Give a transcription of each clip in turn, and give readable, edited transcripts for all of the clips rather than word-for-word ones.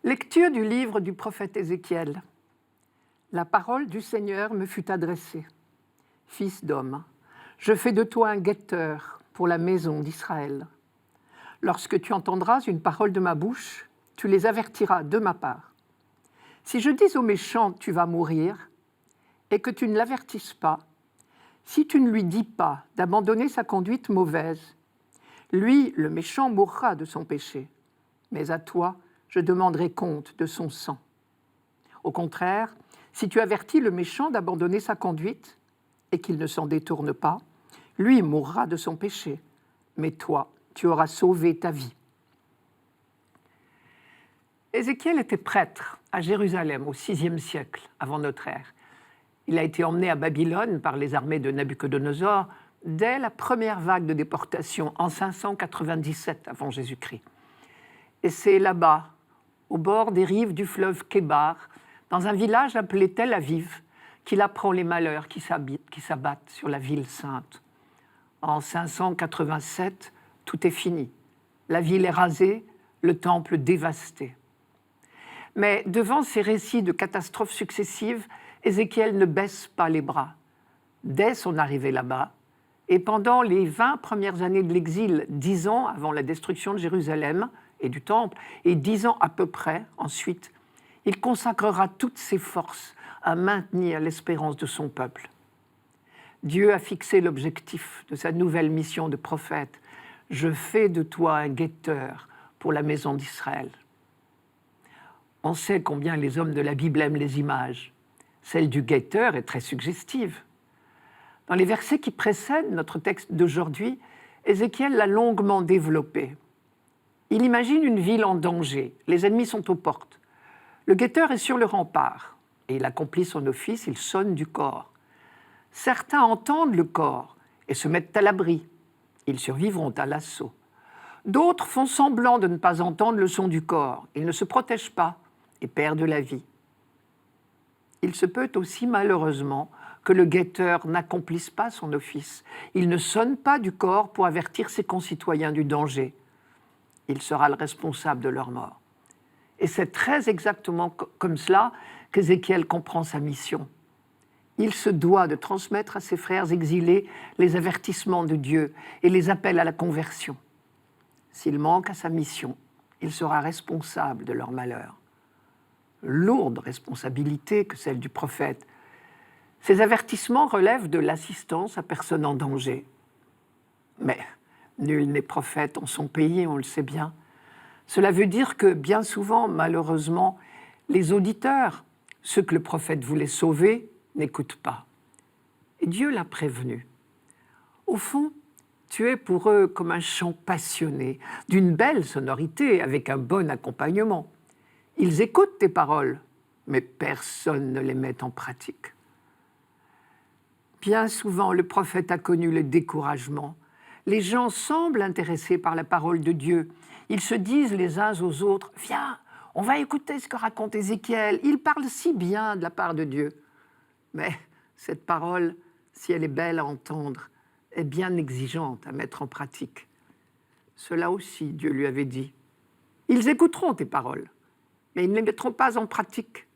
Lecture du livre du prophète Ézéchiel. La parole du Seigneur me fut adressée. Fils d'homme, je fais de toi un guetteur pour la maison d'Israël. Lorsque tu entendras une parole de ma bouche, tu les avertiras de ma part. Si je dis au méchant, tu vas mourir, et que tu ne l'avertisses pas, si tu ne lui dis pas d'abandonner sa conduite mauvaise, lui, le méchant, mourra de son péché, mais à toi, je demanderai compte de son sang. Au contraire, si tu avertis le méchant d'abandonner sa conduite et qu'il ne s'en détourne pas, lui mourra de son péché, mais toi, tu auras sauvé ta vie. Ézéchiel était prêtre à Jérusalem au VIe siècle avant notre ère. Il a été emmené à Babylone par les armées de Nabuchodonosor dès la première vague de déportation en 597 avant Jésus-Christ. Et c'est là-bas, au bord des rives du fleuve Kébar, dans un village appelé Tel Aviv, qu'il apprend les malheurs qui s'abattent sur la ville sainte. En 587, tout est fini. La ville est rasée, le temple dévasté. Mais devant ces récits de catastrophes successives, Ézéchiel ne baisse pas les bras. Dès son arrivée là-bas, et pendant les 20 premières années de l'exil, 10 ans avant la destruction de Jérusalem et du Temple, et 10 ans à peu près ensuite, il consacrera toutes ses forces à maintenir l'espérance de son peuple. Dieu a fixé l'objectif de sa nouvelle mission de prophète. « Je fais de toi un guetteur pour la maison d'Israël ». On sait combien les hommes de la Bible aiment les images. Celle du guetteur est très suggestive. Dans les versets qui précèdent notre texte d'aujourd'hui, Ézéchiel l'a longuement développé. Il imagine une ville en danger, les ennemis sont aux portes. Le guetteur est sur le rempart et il accomplit son office, il sonne du cor. Certains entendent le cor et se mettent à l'abri. Ils survivront à l'assaut. D'autres font semblant de ne pas entendre le son du cor. Ils ne se protègent pas et perdent la vie. Il se peut aussi, malheureusement, que le guetteur n'accomplisse pas son office. Il ne sonne pas du cor pour avertir ses concitoyens du danger. Il sera le responsable de leur mort. Et c'est très exactement comme cela qu'Ézéchiel comprend sa mission. Il se doit de transmettre à ses frères exilés les avertissements de Dieu et les appels à la conversion. S'il manque à sa mission, il sera responsable de leur malheur. Lourde responsabilité que celle du prophète. Ces avertissements relèvent de l'assistance à personne en danger. Mais nul n'est prophète en son pays, on le sait bien. Cela veut dire que bien souvent, malheureusement, les auditeurs, ceux que le prophète voulait sauver, n'écoutent pas. Et Dieu l'a prévenu. Au fond, tu es pour eux comme un chant passionné, d'une belle sonorité, avec un bon accompagnement. Ils écoutent tes paroles, mais personne ne les met en pratique. Bien souvent, le prophète a connu le découragement. Les gens semblent intéressés par la parole de Dieu. Ils se disent les uns aux autres, « Viens, on va écouter ce que raconte Ézéchiel. Il parle si bien de la part de Dieu. » Mais cette parole, si elle est belle à entendre, est bien exigeante à mettre en pratique. Cela aussi, Dieu lui avait dit. Ils écouteront tes paroles, mais ils ne les mettront pas en pratique,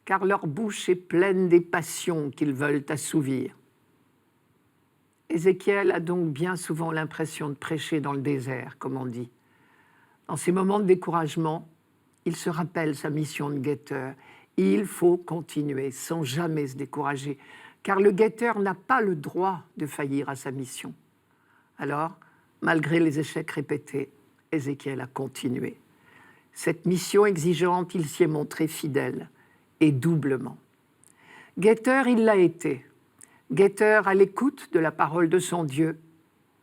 car leur bouche est pleine des passions qu'ils veulent assouvir. Ézéchiel a donc bien souvent l'impression de prêcher dans le désert, comme on dit. Dans ces moments de découragement, il se rappelle sa mission de guetteur. Il faut continuer sans jamais se décourager, car le guetteur n'a pas le droit de faillir à sa mission. Alors, malgré les échecs répétés, Ézéchiel a continué. Cette mission exigeante, il s'y est montré fidèle, et doublement. Guetteur, il l'a été. Guetteur à l'écoute de la parole de son Dieu,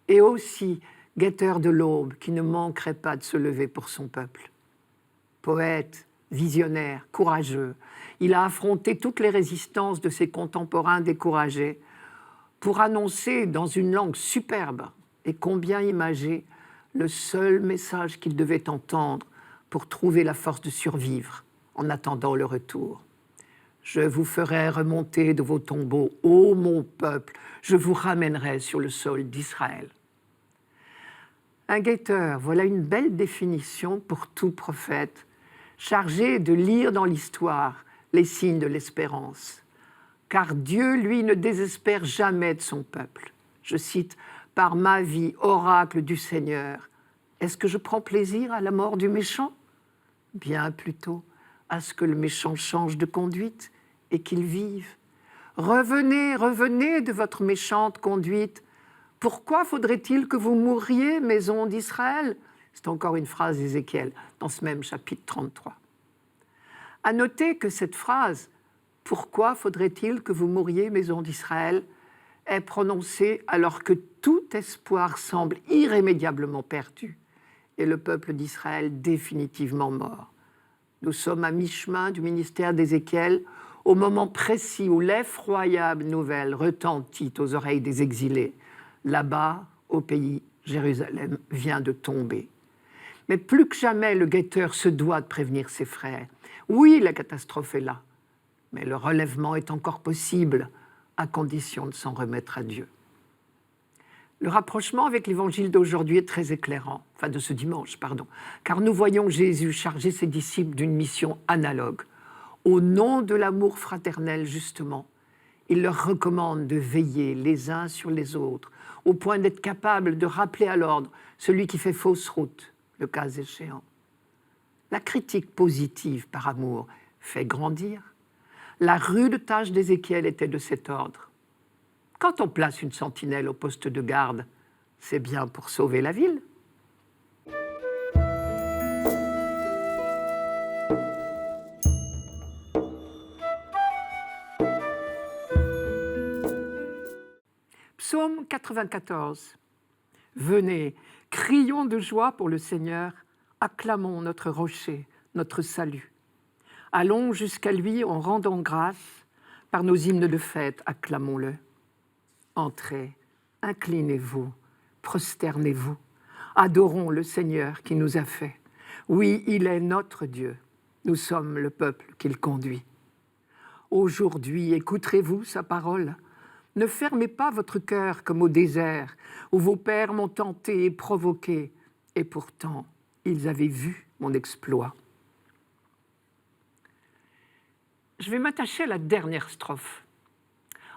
et aussi guetteur de l'aube qui ne manquerait pas de se lever pour son peuple. Poète, visionnaire, courageux, il a affronté toutes les résistances de ses contemporains découragés pour annoncer dans une langue superbe et combien imagée le seul message qu'il devait entendre pour trouver la force de survivre en attendant le retour. Je vous ferai remonter de vos tombeaux, ô mon peuple, je vous ramènerai sur le sol d'Israël. Un guetteur, voilà une belle définition pour tout prophète, chargé de lire dans l'histoire les signes de l'espérance. Car Dieu, lui, ne désespère jamais de son peuple. Je cite, « Par ma vie, oracle du Seigneur, est-ce que je prends plaisir à la mort du méchant? Bien plutôt à ce que le méchant change de conduite et qu'il vive. Revenez, revenez de votre méchante conduite. Pourquoi faudrait-il que vous mouriez, maison d'Israël ?» C'est encore une phrase d'Ézéchiel dans ce même chapitre 33. À noter que cette phrase « Pourquoi faudrait-il que vous mouriez, maison d'Israël ?» est prononcée alors que tout espoir semble irrémédiablement perdu et le peuple d'Israël définitivement mort. Nous sommes à mi-chemin du ministère d'Ézéchiel, au moment précis où l'effroyable nouvelle retentit aux oreilles des exilés. Là-bas, au pays, Jérusalem vient de tomber. Mais plus que jamais, le guetteur se doit de prévenir ses frères. Oui, la catastrophe est là, mais le relèvement est encore possible, à condition de s'en remettre à Dieu. Le rapprochement avec l'évangile d'aujourd'hui est très éclairant, enfin de ce dimanche, pardon, car nous voyons Jésus charger ses disciples d'une mission analogue. Au nom de l'amour fraternel, justement, il leur recommande de veiller les uns sur les autres, au point d'être capable de rappeler à l'ordre celui qui fait fausse route, le cas échéant. La critique positive par amour fait grandir. La rude tâche d'Ézéchiel était de cet ordre. Quand on place une sentinelle au poste de garde, c'est bien pour sauver la ville. Psaume 94. Venez, crions de joie pour le Seigneur, acclamons notre rocher, notre salut. Allons jusqu'à lui en rendant grâce, par nos hymnes de fête, acclamons-le. Entrez, inclinez-vous, prosternez-vous, adorons le Seigneur qui nous a fait. Oui, il est notre Dieu, nous sommes le peuple qu'il conduit. Aujourd'hui, écouterez-vous sa parole. Ne fermez pas votre cœur comme au désert, où vos pères m'ont tenté et provoqué, et pourtant, ils avaient vu mon exploit. Je vais m'attacher à la dernière strophe.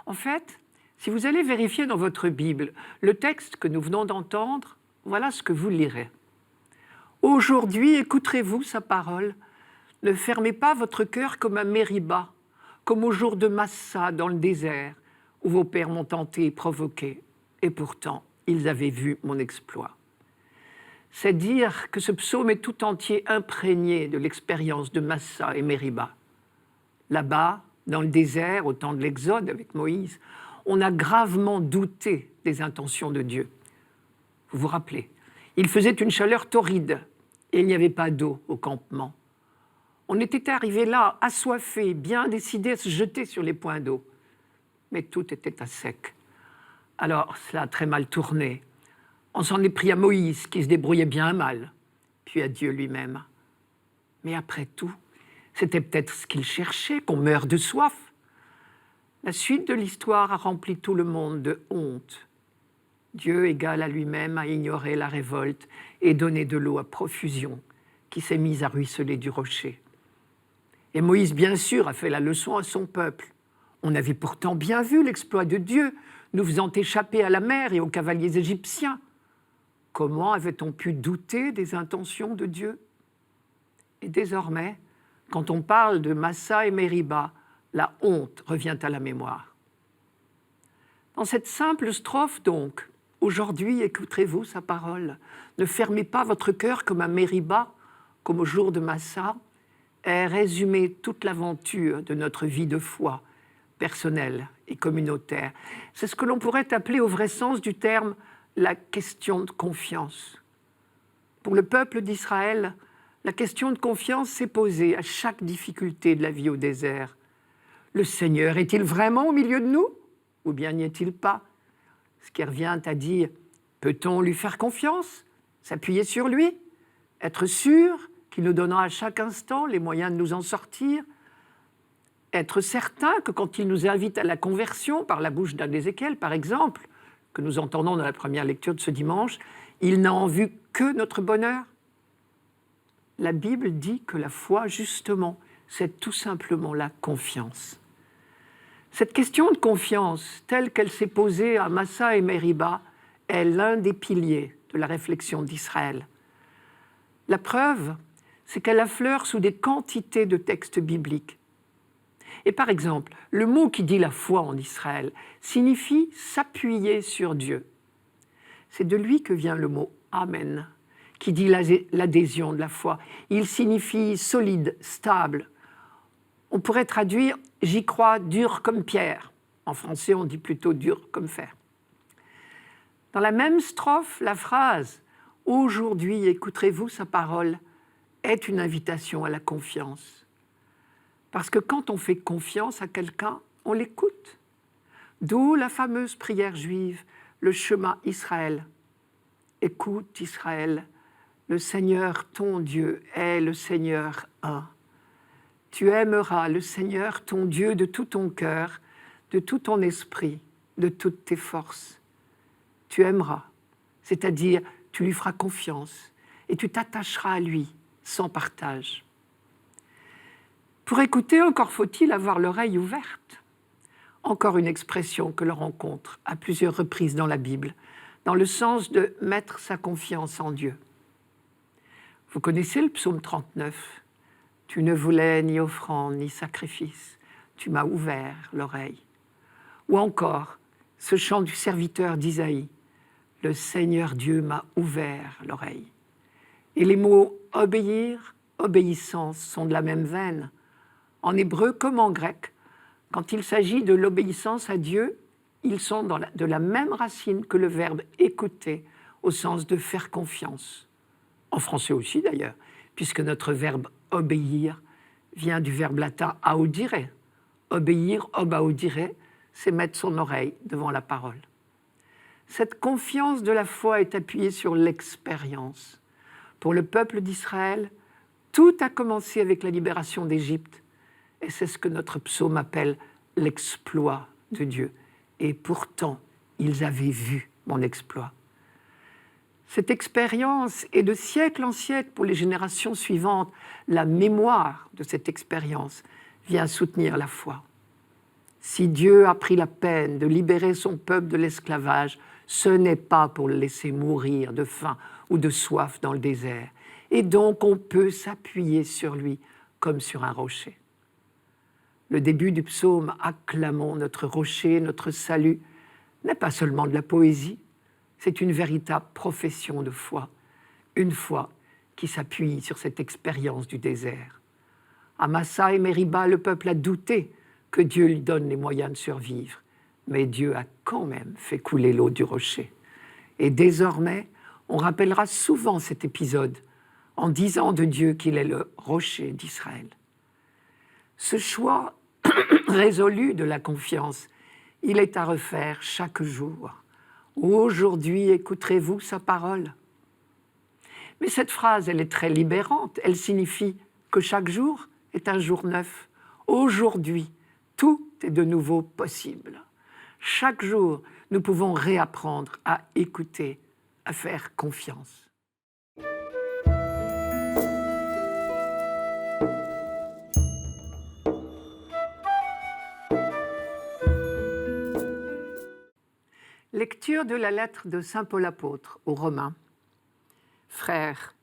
En fait, si vous allez vérifier dans votre Bible le texte que nous venons d'entendre, voilà ce que vous lirez. Aujourd'hui, écouterez-vous sa parole. Ne fermez pas votre cœur comme à Mériba, comme au jour de Massa dans le désert, où vos pères m'ont tenté et provoqué, et pourtant, ils avaient vu mon exploit. C'est dire que ce psaume est tout entier imprégné de l'expérience de Massa et Mériba. Là-bas, dans le désert, au temps de l'Exode avec Moïse, on a gravement douté des intentions de Dieu. Vous vous rappelez, il faisait une chaleur torride et il n'y avait pas d'eau au campement. On était arrivé là, assoiffés, bien décidés à se jeter sur les points d'eau. Mais tout était à sec. Alors, cela a très mal tourné. On s'en est pris à Moïse, qui se débrouillait bien mal, puis à Dieu lui-même. Mais après tout, c'était peut-être ce qu'il cherchait, qu'on meure de soif. La suite de l'histoire a rempli tout le monde de honte. Dieu, égal à lui-même, a ignoré la révolte et donné de l'eau à profusion, qui s'est mise à ruisseler du rocher. Et Moïse, bien sûr, a fait la leçon à son peuple. On avait pourtant bien vu l'exploit de Dieu, nous faisant échapper à la mer et aux cavaliers égyptiens. Comment avait-on pu douter des intentions de Dieu? Et désormais, quand on parle de Massa et Mériba, la honte revient à la mémoire. Dans cette simple strophe, donc, « Aujourd'hui, écouterez-vous sa parole. Ne fermez pas votre cœur comme à Mériba, comme au jour de Massa », est résumée toute l'aventure de notre vie de foi, personnelle et communautaire. C'est ce que l'on pourrait appeler au vrai sens du terme la question de confiance. Pour le peuple d'Israël, la question de confiance s'est posée à chaque difficulté de la vie au désert. Le Seigneur est-il vraiment au milieu de nous ou bien n'y est-il pas? Ce qui revient à dire, peut-on lui faire confiance, s'appuyer sur lui, être sûr qu'il nous donnera à chaque instant les moyens de nous en sortir, être certain que quand il nous invite à la conversion par la bouche d'un Ézéchiel, par exemple, que nous entendons dans la première lecture de ce dimanche, il n'a en vue que notre bonheur. la Bible dit que la foi, justement, c'est tout simplement la confiance. Cette question de confiance, telle qu'elle s'est posée à Massa et Meriba, est l'un des piliers de la réflexion d'Israël. La preuve, c'est qu'elle affleure sous des quantités de textes bibliques. Et par exemple, le mot qui dit la foi en Israël signifie s'appuyer sur Dieu. C'est de lui que vient le mot « Amen », qui dit l'adhésion de la foi. Il signifie solide, stable. On pourrait traduire « j'y crois dur comme pierre ». En français, on dit plutôt dur comme fer. Dans la même strophe, la phrase « Aujourd'hui écouterez-vous sa parole » est une invitation à la confiance. Parce que quand on fait confiance à quelqu'un, on l'écoute. D'où la fameuse prière juive, le Shema Israël. Écoute Israël, le Seigneur ton Dieu est le Seigneur un. Tu aimeras le Seigneur ton Dieu de tout ton cœur, de tout ton esprit, de toutes tes forces. Tu aimeras, c'est-à-dire tu lui feras confiance et tu t'attacheras à lui sans partage. Pour écouter, encore faut-il avoir l'oreille ouverte. Encore une expression que l'on rencontre à plusieurs reprises dans la Bible, dans le sens de mettre sa confiance en Dieu. Vous connaissez le psaume 39. « Tu ne voulais ni offrande ni sacrifice, tu m'as ouvert l'oreille. » Ou encore, ce chant du serviteur d'Isaïe, « Le Seigneur Dieu m'a ouvert l'oreille. » Et les mots « obéir »,« obéissance » sont de la même veine. En hébreu comme en grec, quand il s'agit de l'obéissance à Dieu, ils sont de la même racine que le verbe « écouter » au sens de faire confiance. En français aussi d'ailleurs, puisque notre verbe « obéir » vient du verbe latin « audire ». Obéir, ob audire, c'est mettre son oreille devant la parole. Cette confiance de la foi est appuyée sur l'expérience. Pour le peuple d'Israël, tout a commencé avec la libération d'Égypte. Et c'est ce que notre psaume appelle l'exploit de Dieu. Et pourtant, ils avaient vu mon exploit. Cette expérience est de siècle en siècle pour les générations suivantes. La mémoire de cette expérience vient soutenir la foi. Si Dieu a pris la peine de libérer son peuple de l'esclavage, ce n'est pas pour le laisser mourir de faim ou de soif dans le désert. Et donc on peut s'appuyer sur lui comme sur un rocher. Le début du psaume « Acclamons notre rocher, notre salut » n'est pas seulement de la poésie, c'est une véritable profession de foi, une foi qui s'appuie sur cette expérience du désert. À Massa et Meriba, le peuple a douté que Dieu lui donne les moyens de survivre, mais Dieu a quand même fait couler l'eau du rocher. Et désormais, on rappellera souvent cet épisode en disant de Dieu qu'il est le rocher d'Israël. Ce choix résolu de la confiance, il est à refaire chaque jour. Aujourd'hui, écouterez-vous sa parole. Mais cette phrase, elle est très libérante. Elle signifie que chaque jour est un jour neuf. Aujourd'hui, tout est de nouveau possible. Chaque jour, nous pouvons réapprendre à écouter, à faire confiance. Lecture de la lettre de saint Paul apôtre aux Romains. Frères,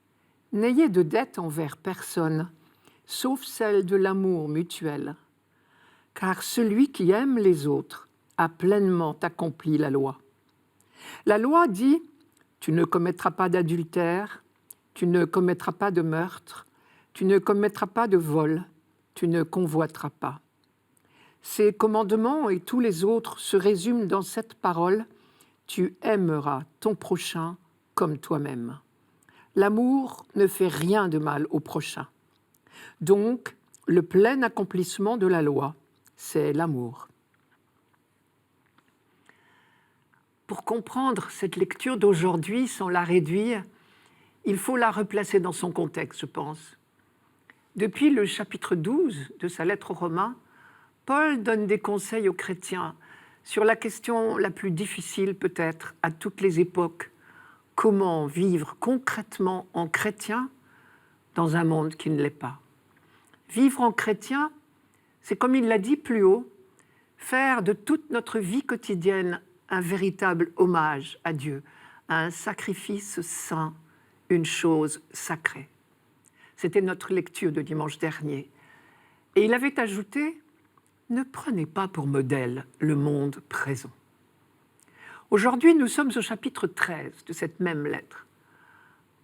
n'ayez de dette envers personne, sauf celle de l'amour mutuel, car celui qui aime les autres a pleinement accompli la loi. La loi dit « Tu ne commettras pas d'adultère, tu ne commettras pas de meurtre, tu ne commettras pas de vol, tu ne convoiteras pas. » Ces commandements et tous les autres se résument dans cette parole « Tu aimeras ton prochain comme toi-même. » L'amour ne fait rien de mal au prochain. Donc, le plein accomplissement de la loi, c'est l'amour. Pour comprendre cette lecture d'aujourd'hui sans la réduire, il faut la replacer dans son contexte, je pense. Depuis le chapitre 12 de sa lettre aux Romains, Paul donne des conseils aux chrétiens sur la question la plus difficile peut-être à toutes les époques. Comment vivre concrètement en chrétien dans un monde qui ne l'est pas. Vivre en chrétien, c'est comme il l'a dit plus haut, faire de toute notre vie quotidienne un véritable hommage à Dieu, un sacrifice saint, une chose sacrée. C'était notre lecture de dimanche dernier. Et il avait ajouté « Ne prenez pas pour modèle le monde présent ». Aujourd'hui, nous sommes au chapitre 13 de cette même lettre.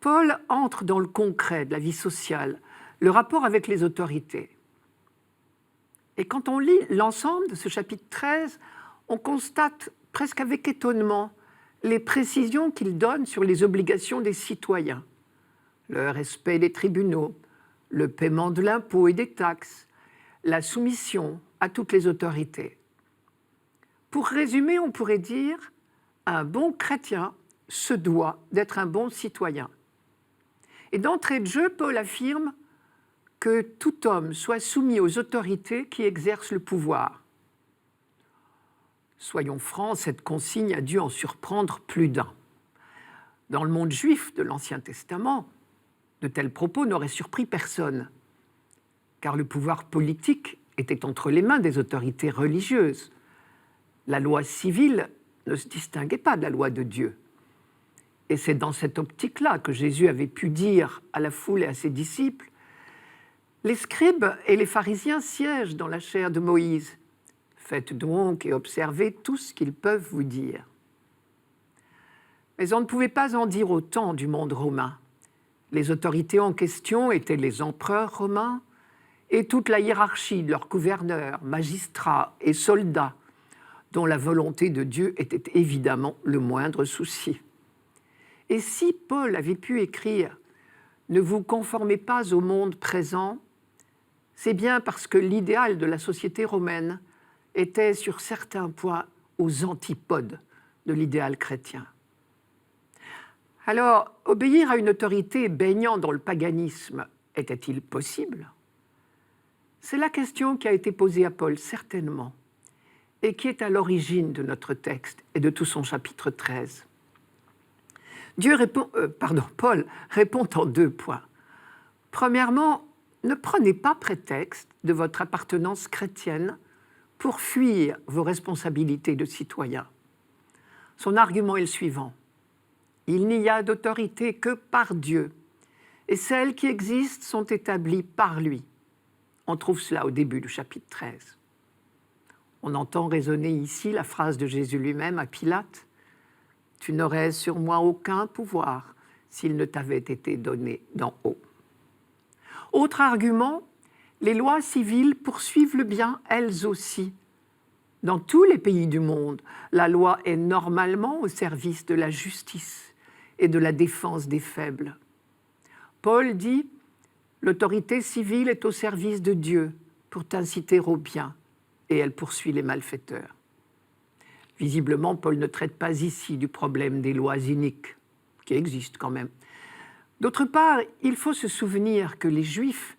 Paul entre dans le concret de la vie sociale, le rapport avec les autorités. Et quand on lit l'ensemble de ce chapitre 13, on constate presque avec étonnement les précisions qu'il donne sur les obligations des citoyens, le respect des tribunaux, le paiement de l'impôt et des taxes, la soumission à toutes les autorités. Pour résumer, on pourrait dire un bon chrétien se doit d'être un bon citoyen. Et d'entrée de jeu, Paul affirme que tout homme soit soumis aux autorités qui exercent le pouvoir. Soyons francs, cette consigne a dû en surprendre plus d'un. Dans le monde juif de l'Ancien Testament, de tels propos n'auraient surpris personne, car le pouvoir politique était entre les mains des autorités religieuses. La loi civile ne se distinguait pas de la loi de Dieu. Et c'est dans cette optique-là que Jésus avait pu dire à la foule et à ses disciples « Les scribes et les pharisiens siègent dans la chair de Moïse. Faites donc et observez tout ce qu'ils peuvent vous dire. » Mais on ne pouvait pas en dire autant du monde romain. Les autorités en question étaient les empereurs romains et toute la hiérarchie de leurs gouverneurs, magistrats et soldats, dont la volonté de Dieu était évidemment le moindre souci. Et si Paul avait pu écrire « Ne vous conformez pas au monde présent », c'est bien parce que l'idéal de la société romaine était sur certains points aux antipodes de l'idéal chrétien. Alors, obéir à une autorité baignant dans le paganisme était-il possible ? C'est la question qui a été posée à Paul, certainement, et qui est à l'origine de notre texte et de tout son chapitre 13. Paul répond en 2 points. Premièrement, ne prenez pas prétexte de votre appartenance chrétienne pour fuir vos responsabilités de citoyen. Son argument est le suivant. Il n'y a d'autorité que par Dieu, et celles qui existent sont établies par lui. On trouve cela au début du chapitre 13. On entend résonner ici la phrase de Jésus lui-même à Pilate. « Tu n'aurais sur moi aucun pouvoir s'il ne t'avait été donné d'en haut. » Autre argument, les lois civiles poursuivent le bien elles aussi. Dans tous les pays du monde, la loi est normalement au service de la justice et de la défense des faibles. Paul dit « L'autorité civile est au service de Dieu pour t'inciter au bien, et elle poursuit les malfaiteurs. » Visiblement, Paul ne traite pas ici du problème des lois iniques, qui existent quand même. D'autre part, il faut se souvenir que les Juifs,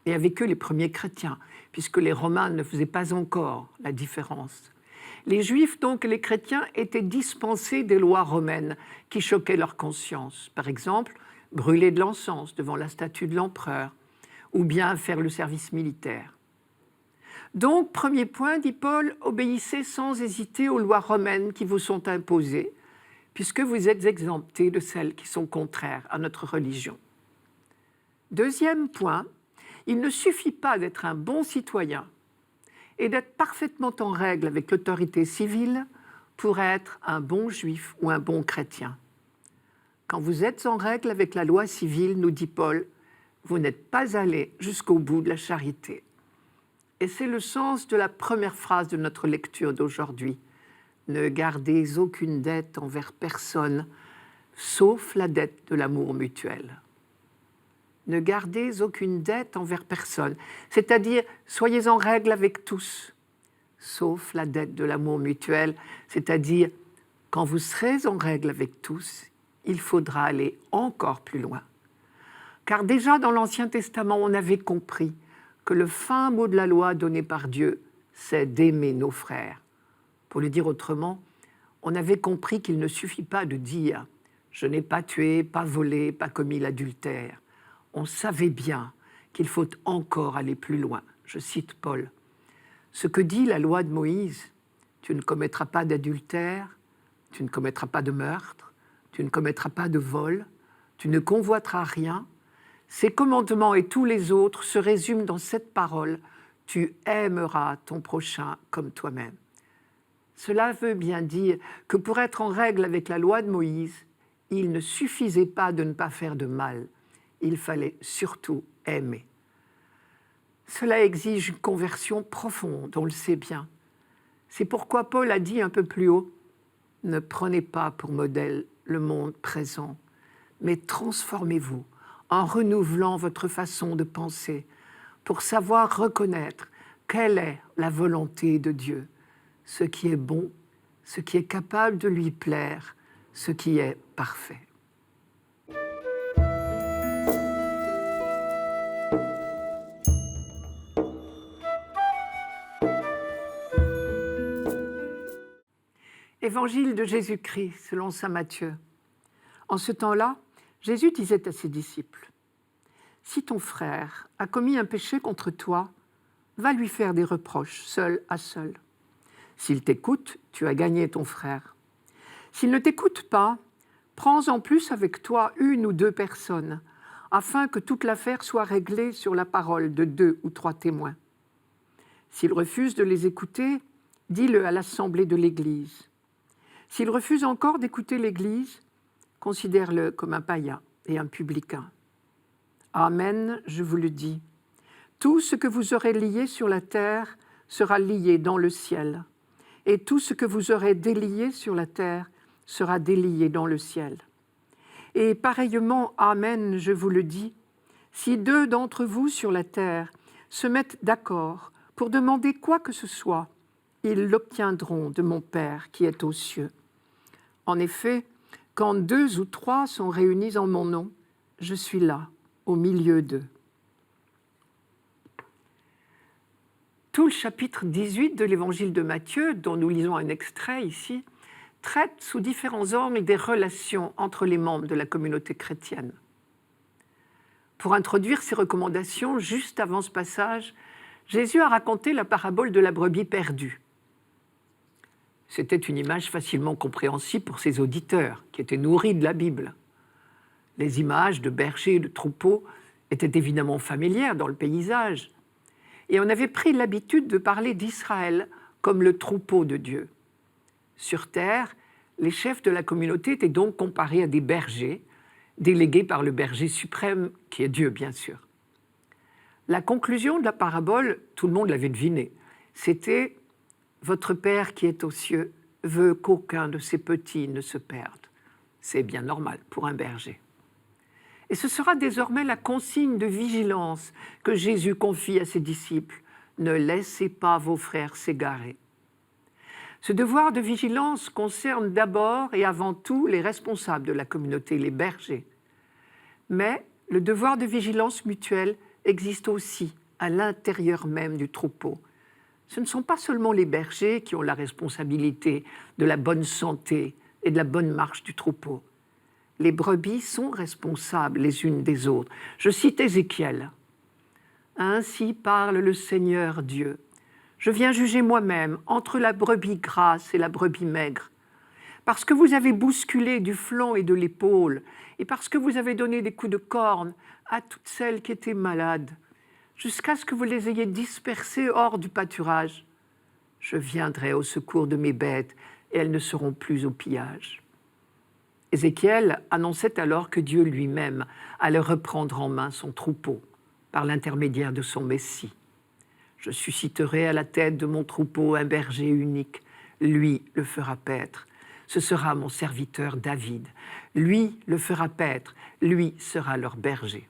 et avec eux les premiers chrétiens, puisque les Romains ne faisaient pas encore la différence, les Juifs, donc les chrétiens, étaient dispensés des lois romaines qui choquaient leur conscience. Par exemple, brûler de l'encens devant la statue de l'empereur, ou bien faire le service militaire. Donc, premier point, dit Paul, obéissez sans hésiter aux lois romaines qui vous sont imposées, puisque vous êtes exemptés de celles qui sont contraires à notre religion. Deuxième point, il ne suffit pas d'être un bon citoyen et d'être parfaitement en règle avec l'autorité civile pour être un bon juif ou un bon chrétien. Quand vous êtes en règle avec la loi civile, nous dit Paul, vous n'êtes pas allé jusqu'au bout de la charité. Et c'est le sens de la première phrase de notre lecture d'aujourd'hui. Ne gardez aucune dette envers personne, sauf la dette de l'amour mutuel. Ne gardez aucune dette envers personne, c'est-à-dire soyez en règle avec tous, sauf la dette de l'amour mutuel, c'est-à-dire quand vous serez en règle avec tous, il faudra aller encore plus loin. Car déjà dans l'Ancien Testament, on avait compris que le fin mot de la loi donnée par Dieu, c'est d'aimer nos frères. Pour le dire autrement, on avait compris qu'il ne suffit pas de dire « je n'ai pas tué, pas volé, pas commis l'adultère ». on savait bien qu'il faut encore aller plus loin. Je cite Paul. Ce que dit la loi de Moïse, tu ne commettras pas d'adultère, tu ne commettras pas de meurtre, tu ne commettras pas de vol, tu ne convoiteras rien. Ces commandements et tous les autres se résument dans cette parole, tu aimeras ton prochain comme toi-même. Cela veut bien dire que pour être en règle avec la loi de Moïse, il ne suffisait pas de ne pas faire de mal, il fallait surtout aimer. Cela exige une conversion profonde, on le sait bien. C'est pourquoi Paul a dit un peu plus haut, ne prenez pas pour modèle le monde présent, mais transformez-vous en renouvelant votre façon de penser pour savoir reconnaître quelle est la volonté de Dieu, ce qui est bon, ce qui est capable de lui plaire, ce qui est parfait. Évangile de Jésus-Christ selon saint Matthieu. En ce temps-là, Jésus disait à ses disciples, « Si ton frère a commis un péché contre toi, va lui faire des reproches, seul à seul. S'il t'écoute, tu as gagné ton frère. S'il ne t'écoute pas, prends en plus avec toi 1 ou 2 personnes, afin que toute l'affaire soit réglée sur la parole de 2 ou 3 témoins. S'il refuse de les écouter, dis-le à l'assemblée de l'Église. S'il refuse encore d'écouter l'Église, considère-le comme un païen et un publicain. Amen, je vous le dis. Tout ce que vous aurez lié sur la terre sera lié dans le ciel, et tout ce que vous aurez délié sur la terre sera délié dans le ciel. Et pareillement, amen, je vous le dis, si 2 d'entre vous sur la terre se mettent d'accord pour demander quoi que ce soit, ils l'obtiendront de mon Père qui est aux cieux. En effet, quand 2 ou 3 sont réunis en mon nom, je suis là, au milieu d'eux. » Tout le chapitre 18 de l'Évangile de Matthieu, dont nous lisons un extrait ici, traite sous différents angles des relations entre les membres de la communauté chrétienne. Pour introduire ces recommandations, juste avant ce passage, Jésus a raconté la parabole de la brebis perdue. C'était une image facilement compréhensible pour ses auditeurs, qui étaient nourris de la Bible. Les images de bergers et de troupeaux étaient évidemment familières dans le paysage, et on avait pris l'habitude de parler d'Israël comme le troupeau de Dieu. Sur terre, les chefs de la communauté étaient donc comparés à des bergers, délégués par le berger suprême, qui est Dieu, bien sûr. La conclusion de la parabole, tout le monde l'avait deviné, c'était « Votre Père qui est aux cieux veut qu'aucun de ses petits ne se perde. » C'est bien normal pour un berger. Et ce sera désormais la consigne de vigilance que Jésus confie à ses disciples. Ne laissez pas vos frères s'égarer. Ce devoir de vigilance concerne d'abord et avant tout les responsables de la communauté, les bergers. Mais le devoir de vigilance mutuelle existe aussi à l'intérieur même du troupeau. Ce ne sont pas seulement les bergers qui ont la responsabilité de la bonne santé et de la bonne marche du troupeau. Les brebis sont responsables les unes des autres. Je cite Ézéchiel. « Ainsi parle le Seigneur Dieu. Je viens juger moi-même entre la brebis grasse et la brebis maigre. Parce que vous avez bousculé du flanc et de l'épaule, et parce que vous avez donné des coups de corne à toutes celles qui étaient malades, jusqu'à ce que vous les ayez dispersées hors du pâturage, je viendrai au secours de mes bêtes, et elles ne seront plus au pillage. » Ézéchiel annonçait alors que Dieu lui-même allait reprendre en main son troupeau par l'intermédiaire de son Messie. « Je susciterai à la tête de mon troupeau un berger unique, lui le fera paître. Ce sera mon serviteur David. Lui le fera paître, lui sera leur berger. »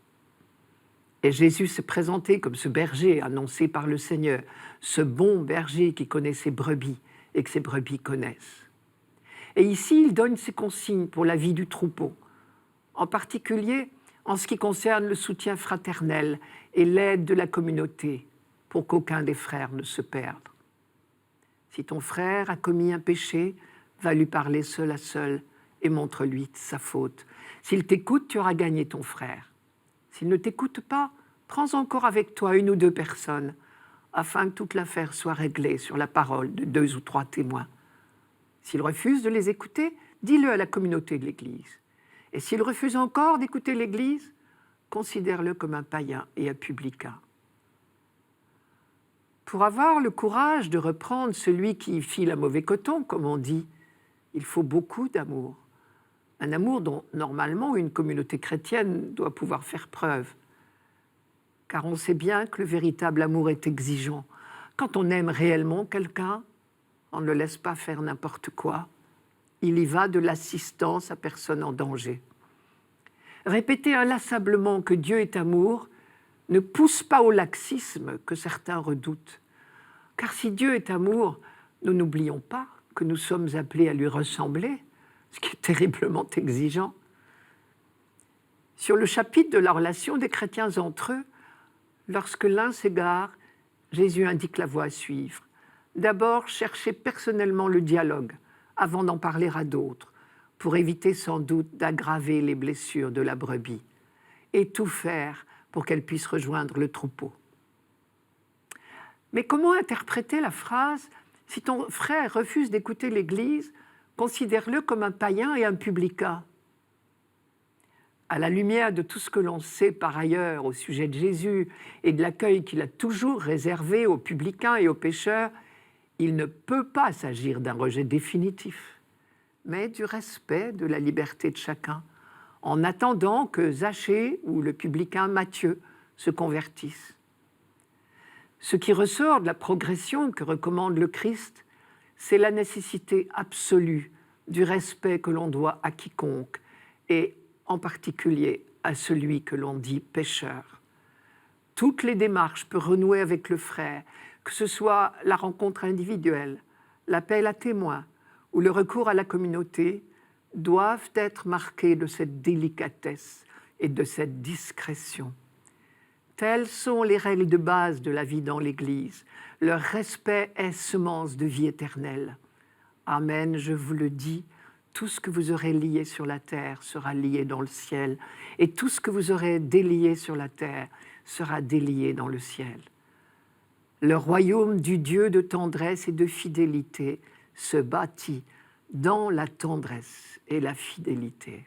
Et Jésus s'est présenté comme ce berger annoncé par le Seigneur, ce bon berger qui connaît ses brebis et que ses brebis connaissent. Et ici, il donne ses consignes pour la vie du troupeau, en particulier en ce qui concerne le soutien fraternel et l'aide de la communauté, pour qu'aucun des frères ne se perde. Si ton frère a commis un péché, va lui parler seul à seul et montre-lui sa faute. S'il t'écoute, tu auras gagné ton frère. S'il ne t'écoute pas, prends encore avec toi 1 ou 2 personnes, afin que toute l'affaire soit réglée sur la parole de 2 ou 3 témoins. S'il refuse de les écouter, dis-le à la communauté de l'Église. Et s'il refuse encore d'écouter l'Église, considère-le comme un païen et un publicain. Pour avoir le courage de reprendre celui qui file à mauvais coton, comme on dit, il faut beaucoup d'amour. Un amour dont, normalement, une communauté chrétienne doit pouvoir faire preuve. Car on sait bien que le véritable amour est exigeant. Quand on aime réellement quelqu'un, on ne le laisse pas faire n'importe quoi. Il y va de l'assistance à personne en danger. Répéter inlassablement que Dieu est amour ne pousse pas au laxisme que certains redoutent. Car si Dieu est amour, nous n'oublions pas que nous sommes appelés à lui ressembler, ce qui est terriblement exigeant. Sur le chapitre de la relation des chrétiens entre eux, lorsque l'un s'égare, Jésus indique la voie à suivre. D'abord, chercher personnellement le dialogue avant d'en parler à d'autres, pour éviter sans doute d'aggraver les blessures de la brebis, et tout faire pour qu'elle puisse rejoindre le troupeau. Mais comment interpréter la phrase « Si ton frère refuse d'écouter l'Église, considère-le comme un païen et un publicain » ? À la lumière de tout ce que l'on sait par ailleurs au sujet de Jésus et de l'accueil qu'il a toujours réservé aux publicains et aux pécheurs, il ne peut pas s'agir d'un rejet définitif, mais du respect de la liberté de chacun, en attendant que Zachée ou le publicain Matthieu se convertissent. Ce qui ressort de la progression que recommande le Christ, c'est la nécessité absolue du respect que l'on doit à quiconque, et en particulier à celui que l'on dit pécheur. Toutes les démarches pour renouer avec le frère, que ce soit la rencontre individuelle, l'appel à témoins ou le recours à la communauté, doivent être marquées de cette délicatesse et de cette discrétion. Telles sont les règles de base de la vie dans l'Église. Leur respect est semence de vie éternelle. Amen, je vous le dis, tout ce que vous aurez lié sur la terre sera lié dans le ciel, et tout ce que vous aurez délié sur la terre sera délié dans le ciel. Le royaume du Dieu de tendresse et de fidélité se bâtit dans la tendresse et la fidélité.